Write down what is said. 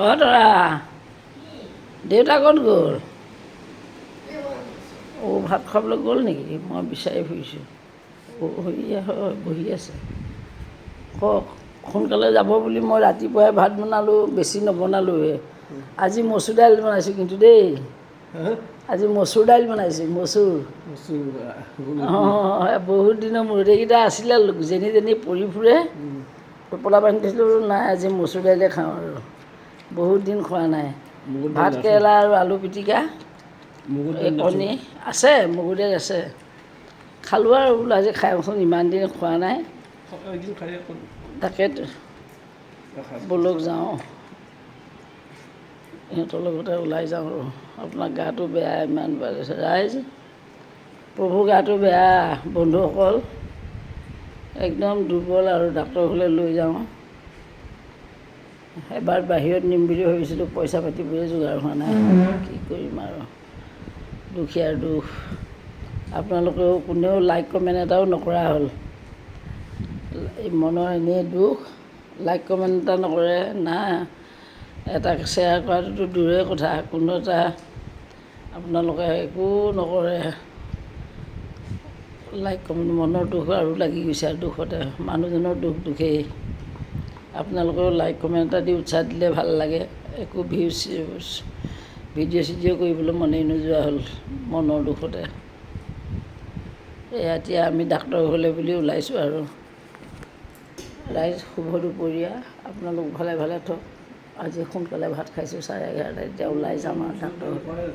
অঁ তৰা দেউতা ক'ত গ'ল? অঁ ভাত খাবলৈ গ'ল নেকি? মই বিচাৰি ফুৰিছোঁ। বহি আছে। কওক সোনকালে যাব বুলি মই ৰাতিপুৱাই ভাত বনালোঁ, বেছি নবনালোৱে। আজি মচুৰ দাইল বনাইছোঁ কিন্তু দেই। আজি মচুৰ দাইল বনাইছোঁ, মচুৰ। অঁ বহুত দিনৰ মূৰত এইকেইটা আছিলে যেনি তেনি পৰি ফুৰে। টোপোলা বান্ধি থৈছিলোঁ, নাই আজি মচুৰ দাইলে খাওঁ আৰু। বহুত দিন খোৱা নাই। ভাত কেৰেলা আৰু আলু পিটিকা, এই কণী আছে, মগুৰ দাইল আছে। খালোঁ আৰু বোলো আজি খাওঁচোন, ইমান দিন খোৱা নাই। তাকেতো ব'লক যাওঁ, ইহঁতৰ লগতে ওলাই যাওঁ আৰু। আপোনাৰ গাটো বেয়া ইমান ৰাইজ, প্ৰভুৰ গাটো বেয়া বন্ধুসকল, একদম দুৰ্বল আৰু ডাক্তৰৰ ঘৰলৈ লৈ যাওঁ। এবাৰ বাহিৰত নিম বুলি ভাবিছিলোঁ, পইচা পাতিবোৰে যোগাৰ হোৱা নাই। কি কৰিম আৰু, দুখীয়াৰ দুখ। আপোনালোকেও কোনেও লাইক কমেণ্ট এটাও নকৰা হ'ল। এই মনৰ এনেই দুখ, লাইক কমেণ্ট এটা নকৰে না, এটা শ্বেয়াৰ কৰাটোতো দূৰৰে কথা, কোনো এটা আপোনালোকে একো নকৰে। লাইক কমেণ্ট, মনৰ দুখ আৰু লাগি গৈছে আৰু দুখতে, মানুহজনৰ দুখ দুখেই। আপোনালোকেও লাইক কমেণ্ট এটা দি উৎসাহ দিলে ভাল লাগে। একো ভিডিঅ' চিডিঅ' কৰিবলৈ মনেই নোযোৱা হ'ল মনৰ দুখতে। এতিয়া আমি ডাক্তৰৰ ঘৰলৈ বুলি ওলাইছোঁ আৰু। ৰাইজ শুভ দুপৰীয়া, আপোনালোক ভালে ভালে থওক। আজি সোনকালে ভাত খাইছোঁ 11:30, এতিয়া ওলাই যাম আৰু ডাক্তৰৰ ঘৰলৈ।